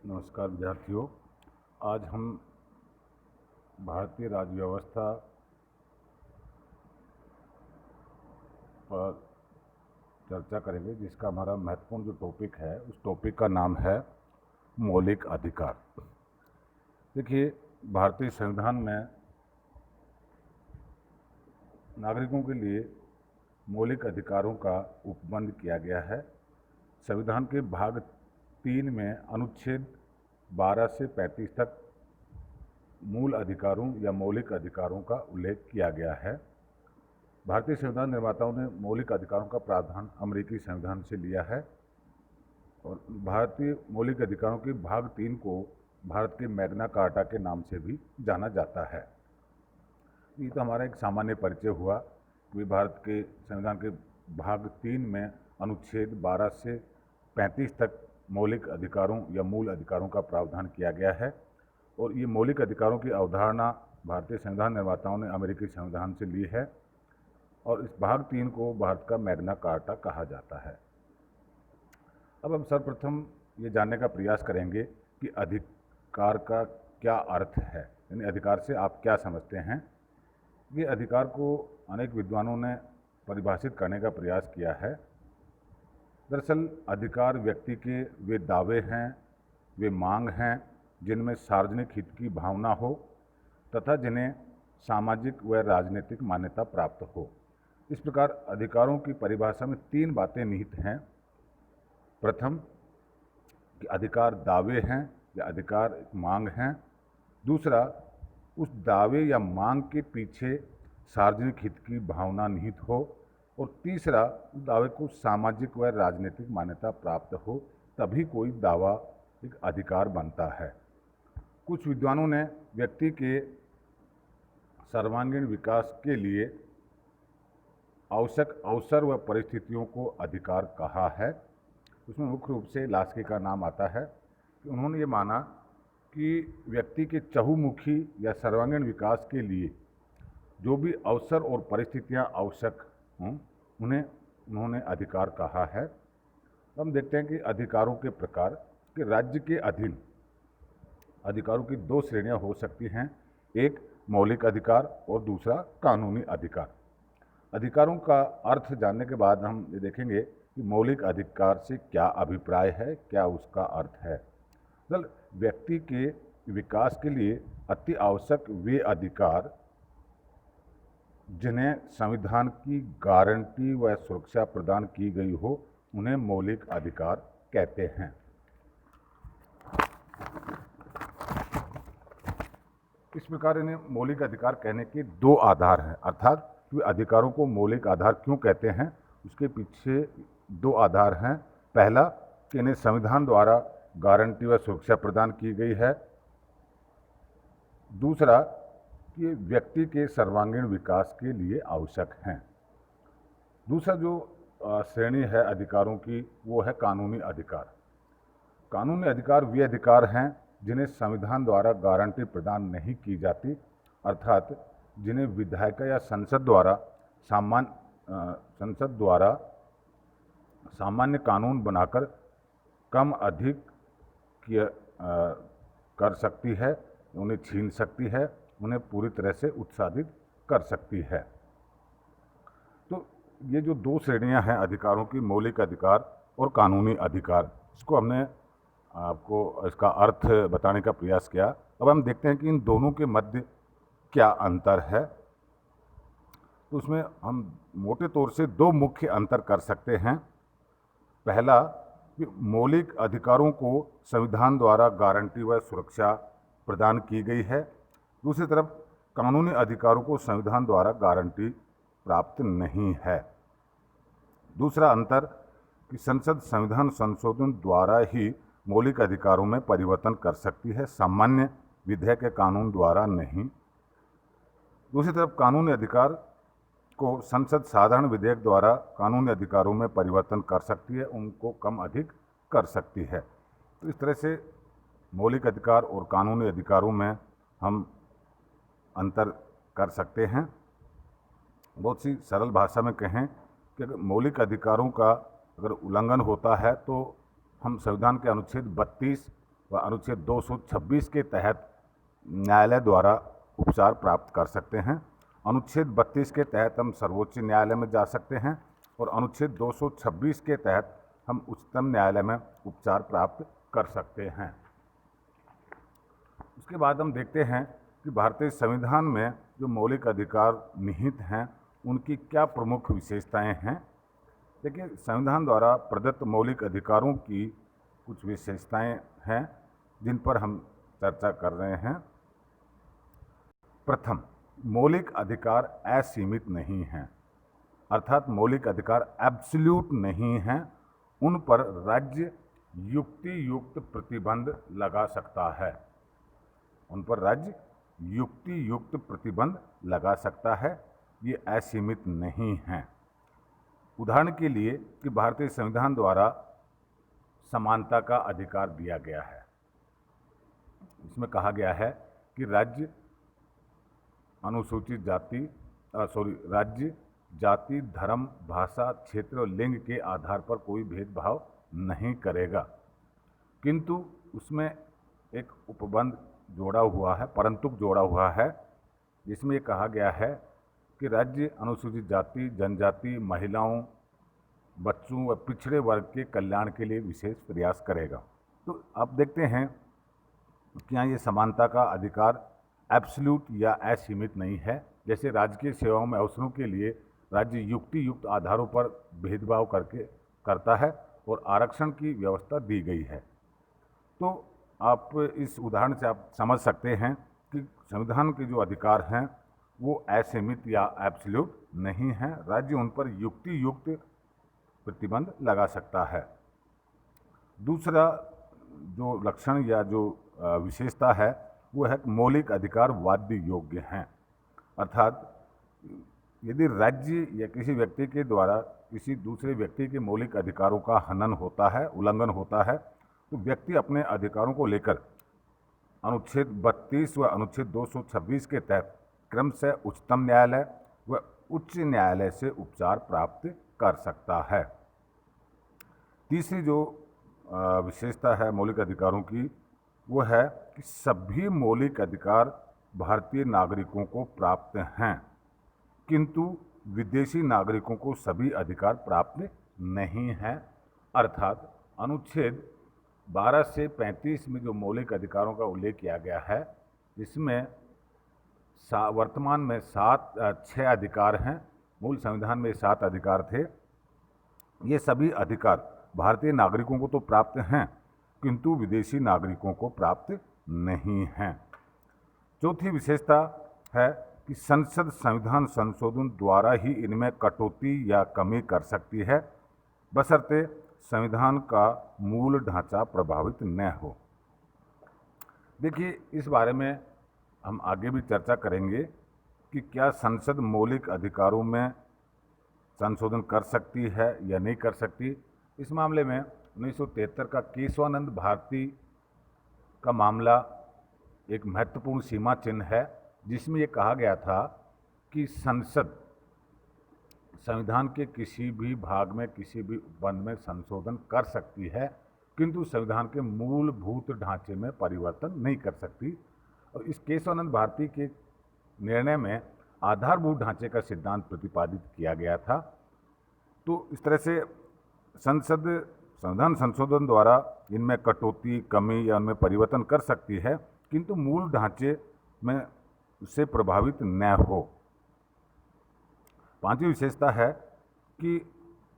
नमस्कार विद्यार्थियों। आज हम भारतीय राज्य व्यवस्था पर चर्चा करेंगे, जिसका हमारा महत्वपूर्ण जो टॉपिक है उस टॉपिक का नाम है मौलिक अधिकार। देखिए, भारतीय संविधान में नागरिकों के लिए मौलिक अधिकारों का उपबंध किया गया है। संविधान के भाग 3 में अनुच्छेद 12 से 35 तक मूल अधिकारों या मौलिक अधिकारों का उल्लेख किया गया है। भारतीय संविधान निर्माताओं ने मौलिक अधिकारों का प्रावधान अमेरिकी संविधान से लिया है और भारतीय मौलिक अधिकारों के भाग 3 को भारत के मैग्ना कार्टा के नाम से भी जाना जाता है। ये तो हमारा एक सामान्य परिचय हुआ कि भारत के संविधान के भाग 3 में अनुच्छेद 12 से 35 तक मौलिक अधिकारों या मूल अधिकारों का प्रावधान किया गया है और ये मौलिक अधिकारों की अवधारणा भारतीय संविधान निर्माताओं ने अमेरिकी संविधान से ली है और इस भाग 3 को भारत का मैग्ना कार्टा कहा जाता है। अब हम सर्वप्रथम ये जानने का प्रयास करेंगे कि अधिकार का क्या अर्थ है, यानी अधिकार से आप क्या समझते हैं। ये अधिकार को अनेक विद्वानों ने परिभाषित करने का प्रयास किया है। दरअसल अधिकार व्यक्ति के वे दावे हैं, वे मांग हैं जिनमें सार्वजनिक हित की भावना हो तथा जिन्हें सामाजिक व राजनीतिक मान्यता प्राप्त हो। इस प्रकार अधिकारों की परिभाषा में 3 बातें निहित हैं। प्रथम कि अधिकार दावे हैं या अधिकार मांग हैं। दूसरा, उस दावे या मांग के पीछे सार्वजनिक हित की भावना निहित हो और तीसरा, उस दावे को सामाजिक व राजनीतिक मान्यता प्राप्त हो, तभी कोई दावा एक अधिकार बनता है। कुछ विद्वानों ने व्यक्ति के सर्वांगीण विकास के लिए आवश्यक अवसर व परिस्थितियों को अधिकार कहा है। उसमें मुख्य रूप से लास्की का नाम आता है कि उन्होंने ये माना कि व्यक्ति के चहुमुखी या सर्वांगीण विकास के लिए जो भी अवसर और परिस्थितियां आवश्यक हों, उन्हें उन्होंने अधिकार कहा है। हम देखते हैं कि अधिकारों के प्रकार कि राज्य के अधीन अधिकारों की 2 श्रेणियां हो सकती हैं, एक मौलिक अधिकार और दूसरा कानूनी अधिकार। अधिकारों का अर्थ जानने के बाद हम ये देखेंगे कि मौलिक अधिकार से क्या अभिप्राय है, क्या उसका अर्थ है। व्यक्ति के विकास के लिए अति आवश्यक वे अधिकार जिन्हें संविधान की गारंटी व सुरक्षा प्रदान की गई हो, उन्हें मौलिक अधिकार कहते हैं। इस प्रकार इन्हें मौलिक अधिकार कहने के 2 आधार हैं, अर्थात कि अधिकारों को मौलिक आधार क्यों कहते हैं, उसके पीछे 2 आधार हैं। पहला कि इन्हें संविधान द्वारा गारंटी व सुरक्षा प्रदान की गई है। दूसरा कि व्यक्ति के सर्वांगीण विकास के लिए आवश्यक हैं। दूसरा जो श्रेणी है अधिकारों की, वो है कानूनी अधिकार। कानूनी अधिकार वे अधिकार हैं जिन्हें संविधान द्वारा गारंटी प्रदान नहीं की जाती, अर्थात जिन्हें विधायिका या संसद द्वारा सामान्य कानून बनाकर कम अधिक कर सकती है, उन्हें छीन सकती है, उन्हें पूरी तरह से उत्साहित कर सकती है। तो ये जो 2 श्रेणियां हैं अधिकारों की, मौलिक अधिकार और कानूनी अधिकार, इसको हमने आपको इसका अर्थ बताने का प्रयास किया। अब हम देखते हैं कि इन दोनों के मध्य क्या अंतर है। तो उसमें हम मोटे तौर से 2 मुख्य अंतर कर सकते हैं। पहला कि मौलिक अधिकारों को संविधान द्वारा गारंटी व सुरक्षा प्रदान की गई है। दूसरी तरफ कानूनी अधिकारों को संविधान द्वारा गारंटी प्राप्त नहीं है। दूसरा अंतर कि संसद संविधान संशोधन द्वारा ही मौलिक अधिकारों में परिवर्तन कर सकती है, सामान्य विधेयक के कानून द्वारा नहीं। दूसरी तरफ कानूनी अधिकार को संसद साधारण विधेयक द्वारा कानूनी अधिकारों में परिवर्तन कर सकती है, उनको कम अधिक कर सकती है। तो इस तरह से मौलिक अधिकार और कानूनी अधिकारों में हम अंतर कर सकते हैं। बहुत सी सरल भाषा में कहें कि अगर मौलिक अधिकारों का अगर उल्लंघन होता है तो हम संविधान के अनुच्छेद 32 वह अनुच्छेद 226 के तहत न्यायालय द्वारा उपचार प्राप्त कर सकते हैं। अनुच्छेद 32 के तहत हम सर्वोच्च न्यायालय में जा सकते हैं और अनुच्छेद 226 के तहत हम उच्चतम न्यायालय में उपचार प्राप्त कर सकते हैं। उसके बाद हम देखते हैं कि भारतीय संविधान में जो मौलिक अधिकार निहित हैं उनकी क्या प्रमुख विशेषताएं हैं। देखिए, संविधान द्वारा प्रदत्त मौलिक अधिकारों की कुछ विशेषताएं हैं जिन पर हम चर्चा कर रहे हैं। प्रथम, मौलिक अधिकार असीमित नहीं हैं, अर्थात मौलिक अधिकार एब्सोल्यूट नहीं हैं। उन पर राज्य युक्ति युक्त प्रतिबंध लगा सकता है। उन पर राज्य युक्ति युक्त प्रतिबंध लगा सकता है, ये असीमित नहीं हैं। उदाहरण के लिए कि भारतीय संविधान द्वारा समानता का अधिकार दिया गया है। इसमें कहा गया है कि राज्य अनुसूचित जाति राज्य जाति, धर्म, भाषा, क्षेत्र और लिंग के आधार पर कोई भेदभाव नहीं करेगा, किंतु उसमें एक उपबंध जोड़ा हुआ है, परंतु जोड़ा हुआ है, जिसमें ये कहा गया है कि राज्य अनुसूचित जाति, जनजाति, महिलाओं, बच्चों व पिछड़े वर्ग के कल्याण के लिए विशेष प्रयास करेगा। तो आप देखते हैं कि यहाँ ये समानता का अधिकार एब्सोल्यूट या असीमित नहीं है। जैसे राजकीय सेवाओं में अवसरों के लिए राज्य युक्ति युक्त आधारों पर भेदभाव करता है और आरक्षण की व्यवस्था दी गई है। तो आप इस उदाहरण से आप समझ सकते हैं कि संविधान के जो अधिकार हैं वो असीमित या एब्सोल्यूट नहीं हैं। राज्य उन पर युक्ति युक्त प्रतिबंध लगा सकता है। दूसरा जो लक्षण या जो विशेषता है वो है मौलिक अधिकार वाद्य योग्य हैं, अर्थात यदि राज्य या किसी व्यक्ति के द्वारा किसी दूसरे व्यक्ति के मौलिक अधिकारों का हनन होता है, उल्लंघन होता है, तो व्यक्ति अपने अधिकारों को लेकर अनुच्छेद 32 व अनुच्छेद 226 के तहत क्रमशः उच्चतम न्यायालय व उच्च न्यायालय से उपचार प्राप्त कर सकता है। तीसरी जो विशेषता है मौलिक अधिकारों की वो है कि सभी मौलिक अधिकार भारतीय नागरिकों को प्राप्त हैं, किंतु विदेशी नागरिकों को सभी अधिकार प्राप्त नहीं हैं। अर्थात अनुच्छेद 12 से 35 में जो मौलिक अधिकारों का उल्लेख किया गया है, इसमें वर्तमान में 6 अधिकार हैं। मूल संविधान में 7 अधिकार थे। ये सभी अधिकार भारतीय नागरिकों को तो प्राप्त हैं, किंतु विदेशी नागरिकों को प्राप्त नहीं हैं। चौथी विशेषता है कि संसद संविधान संशोधन द्वारा ही इनमें कटौती या कमी कर सकती है, बशर्ते संविधान का मूल ढांचा प्रभावित न हो। देखिए, इस बारे में हम आगे भी चर्चा करेंगे कि क्या संसद मौलिक अधिकारों में संशोधन कर सकती है या नहीं कर सकती। इस मामले में 1973 का केशवानंद भारती का मामला एक महत्वपूर्ण सीमा चिन्ह है, जिसमें ये कहा गया था कि संसद संविधान के किसी भी भाग में किसी भी उपबंध में संशोधन कर सकती है, किंतु संविधान के मूलभूत ढांचे में परिवर्तन नहीं कर सकती। और इस केशवानंद भारती के निर्णय में आधारभूत ढांचे का सिद्धांत प्रतिपादित किया गया था। तो इस तरह से संविधान संशोधन द्वारा इनमें कटौती, कमी या उनमें परिवर्तन कर सकती है, किंतु मूल ढांचे में उससे प्रभावित न हो। पांचवी विशेषता है कि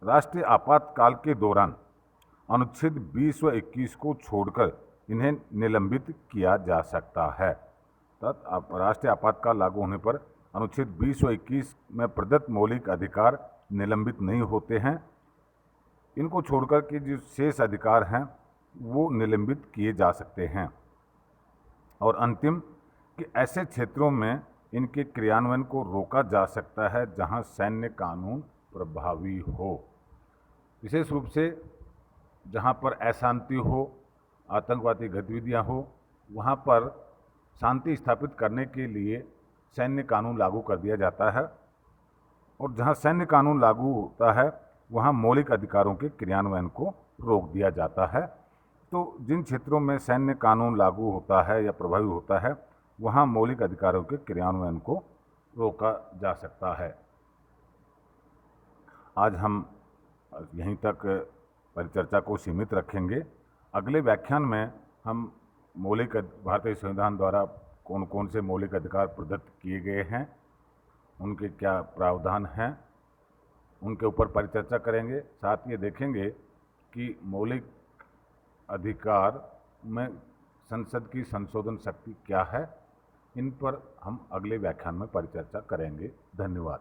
राष्ट्रीय आपातकाल के दौरान अनुच्छेद 20 व 21 को छोड़कर इन्हें निलंबित किया जा सकता है। राष्ट्रीय आपातकाल लागू होने पर अनुच्छेद 20 व 21 में प्रदत्त मौलिक अधिकार निलंबित नहीं होते हैं। इनको छोड़कर के जो शेष अधिकार हैं वो निलंबित किए जा सकते हैं। और अंतिम कि ऐसे क्षेत्रों में इनके क्रियान्वयन को रोका जा सकता है जहां सैन्य कानून प्रभावी हो। विशेष रूप से जहां पर अशांति हो, आतंकवादी गतिविधियां हो, वहां पर शांति स्थापित करने के लिए सैन्य कानून लागू कर दिया जाता है। और जहां सैन्य कानून लागू होता है वहां मौलिक अधिकारों के क्रियान्वयन को रोक दिया जाता है। तो जिन क्षेत्रों में सैन्य कानून लागू होता है या प्रभावी होता है, वहाँ मौलिक अधिकारों के क्रियान्वयन को रोका जा सकता है। आज हम यहीं तक परिचर्चा को सीमित रखेंगे। अगले व्याख्यान में हम भारतीय संविधान द्वारा कौन कौन से मौलिक अधिकार प्रदत्त किए गए हैं, उनके क्या प्रावधान हैं, उनके ऊपर परिचर्चा करेंगे। साथ ये देखेंगे कि मौलिक अधिकार में संसद की संशोधन शक्ति क्या है। इन पर हम अगले व्याख्यान में परिचर्चा करेंगे। धन्यवाद।